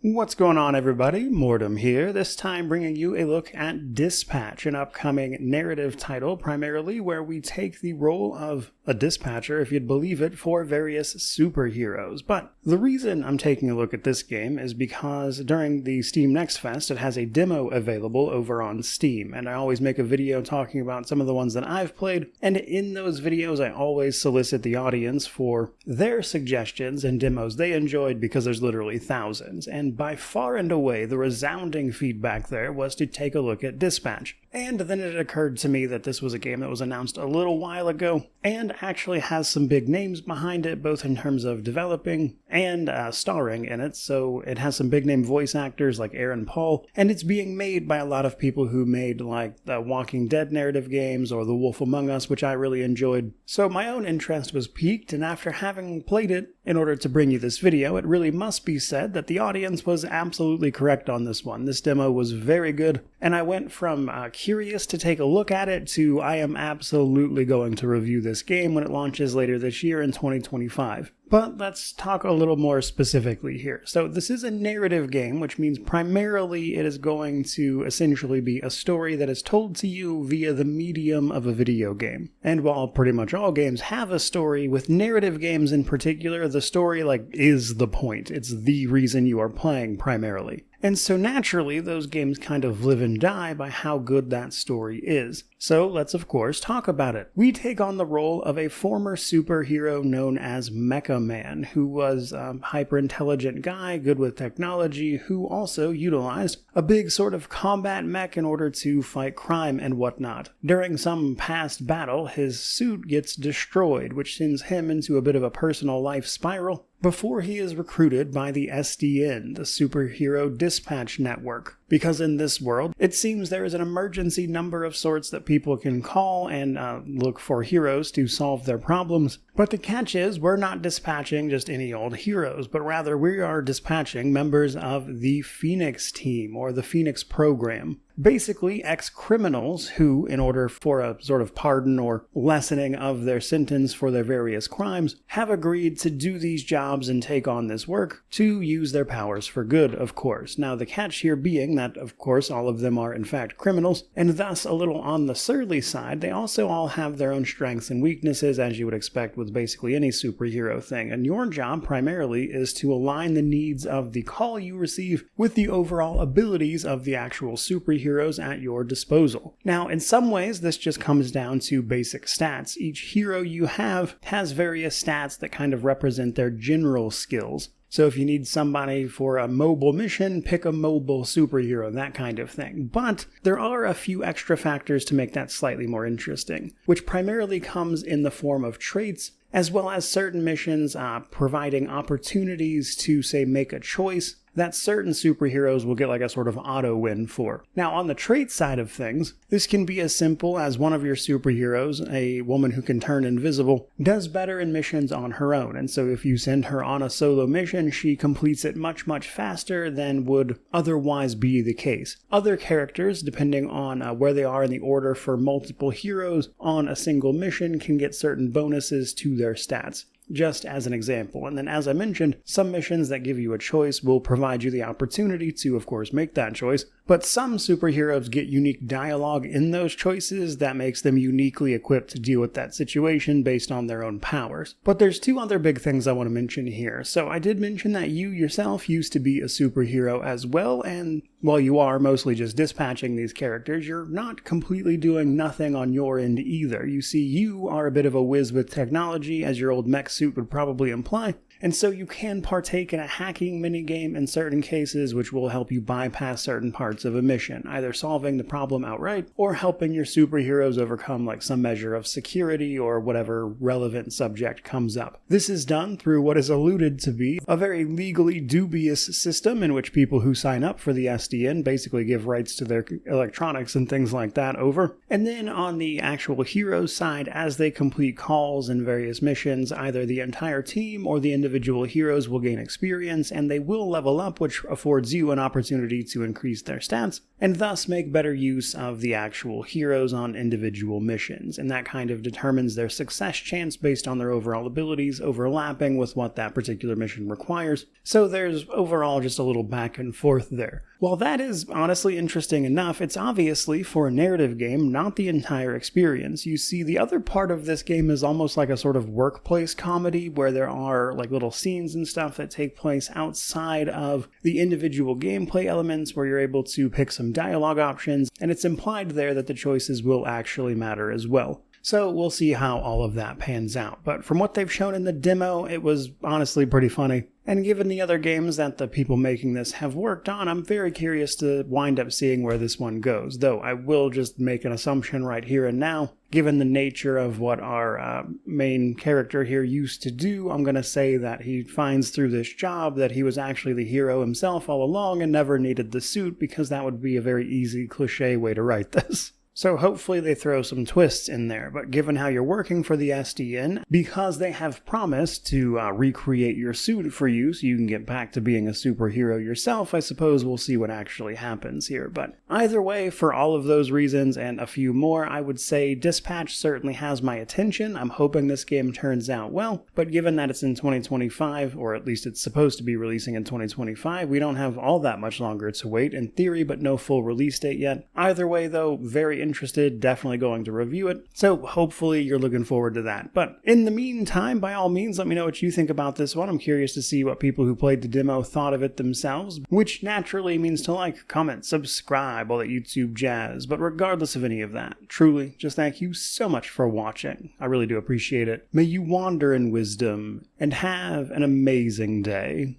What's going on, everybody? Mortem here, this time bringing you a look at Dispatch, an upcoming narrative title primarily where we take the role of a dispatcher, if you'd believe it, for various superheroes. But the reason I'm taking a look at this game is because during the Steam Next Fest it has a demo available over on Steam, and I always make a video talking about some of the ones that I've played, and in those videos I always solicit the audience for their suggestions and demos they enjoyed because there's literally thousands, and by far and away the resounding feedback there was to take a look at Dispatch. And then it occurred to me that this was a game that was announced a little while ago and actually has some big names behind it, both in terms of developing and starring in it. So it has some big name voice actors like Aaron Paul, and it's being made by a lot of people who made like the Walking Dead narrative games or The Wolf Among Us, which I really enjoyed. So my own interest was piqued, and after having played it in order to bring you this video, it really must be said that the audience was absolutely correct on this one. This demo was very good, and I went from curious to take a look at it to I am absolutely going to review this game when it launches later this year in 2025. But let's talk a little more specifically here. So this is a narrative game, which means primarily it is going to essentially be a story that is told to you via the medium of a video game. And while pretty much all games have a story, with narrative games in particular, the story is the point. It's the reason you are playing primarily. And so naturally, those games kind of live and die by how good that story is. So let's of course talk about it. We take on the role of a former superhero known as Mecha Man, who was a hyper-intelligent guy, good with technology, who also utilized a big sort of combat mech in order to fight crime and whatnot. During some past battle, his suit gets destroyed, which sends him into a bit of a personal life spiral, before he is recruited by the SDN, the Superhero Dispatch Network. Because in this world, it seems there is an emergency number of sorts that people can call and look for heroes to solve their problems. But the catch is, we're not dispatching just any old heroes, but rather we are dispatching members of the Phoenix team, or the Phoenix program. Basically, ex-criminals who, in order for a sort of pardon or lessening of their sentence for their various crimes, have agreed to do these jobs and take on this work to use their powers for good, of course. Now, the catch here being that, of course, all of them are in fact criminals, and thus a little on the surly side, they also all have their own strengths and weaknesses, as you would expect with basically any superhero thing. And your job primarily is to align the needs of the call you receive with the overall abilities of the actual superhero heroes at your disposal. Now, in some ways, this just comes down to basic stats. Each hero you have has various stats that kind of represent their general skills. So if you need somebody for a mobile mission, pick a mobile superhero, that kind of thing. But there are a few extra factors to make that slightly more interesting, which primarily comes in the form of traits, as well as certain missions providing opportunities to, say, make a choice that certain superheroes will get like a sort of auto win for. Now, on the trait side of things, this can be as simple as one of your superheroes, a woman who can turn invisible, does better in missions on her own. And so if you send her on a solo mission, she completes it much, much faster than would otherwise be the case. Other characters, depending on where they are in the order for multiple heroes on a single mission, can get certain bonuses to their stats, just as an example. And then, as I mentioned, some missions that give you a choice will provide you the opportunity to, of course, make that choice, but some superheroes get unique dialogue in those choices that makes them uniquely equipped to deal with that situation based on their own powers. But there's two other big things I want to mention here. So I did mention that you yourself used to be a superhero as well, and while you are mostly just dispatching these characters, you're not completely doing nothing on your end either. You see, you are a bit of a whiz with technology, as your old mech suit would probably imply, and so you can partake in a hacking minigame in certain cases, which will help you bypass certain parts of a mission, either solving the problem outright or helping your superheroes overcome like some measure of security or whatever relevant subject comes up. This is done through what is alluded to be a very legally dubious system in which people who sign up for the SDN basically give rights to their electronics and things like that over. And then on the actual heroes side, as they complete calls and various missions, either the entire team or the individual heroes will gain experience, and they will level up, which affords you an opportunity to increase their stats, and thus make better use of the actual heroes on individual missions, and that kind of determines their success chance based on their overall abilities overlapping with what that particular mission requires. So there's overall just a little back and forth there. While that is honestly interesting enough, it's obviously, for a narrative game, not the entire experience. You see, the other part of this game is almost like a sort of workplace comedy where there are like little scenes and stuff that take place outside of the individual gameplay elements where you're able to pick some dialogue options, and it's implied there that the choices will actually matter as well. So we'll see how all of that pans out. But from what they've shown in the demo, it was honestly pretty funny. And given the other games that the people making this have worked on, I'm very curious to wind up seeing where this one goes. Though I will just make an assumption right here and now. Given the nature of what our main character here used to do, I'm going to say that he finds through this job that he was actually the hero himself all along and never needed the suit, because that would be a very easy cliche way to write this. So hopefully they throw some twists in there, but given how you're working for the SDN, because they have promised to recreate your suit for you so you can get back to being a superhero yourself, I suppose we'll see what actually happens here. But either way, for all of those reasons and a few more, I would say Dispatch certainly has my attention. I'm hoping this game turns out well, but given that it's in 2025, or at least it's supposed to be releasing in 2025, we don't have all that much longer to wait in theory, but no full release date yet. Either way though, very interested, definitely going to review it, so hopefully you're looking forward to that. But in the meantime, by all means, let me know what you think about this one. I'm curious to see what people who played the demo thought of it themselves, which naturally means to like, comment, subscribe, all that YouTube jazz. But regardless of any of that, truly, just thank you so much for watching. I really do appreciate it. May you wander in wisdom and have an amazing day.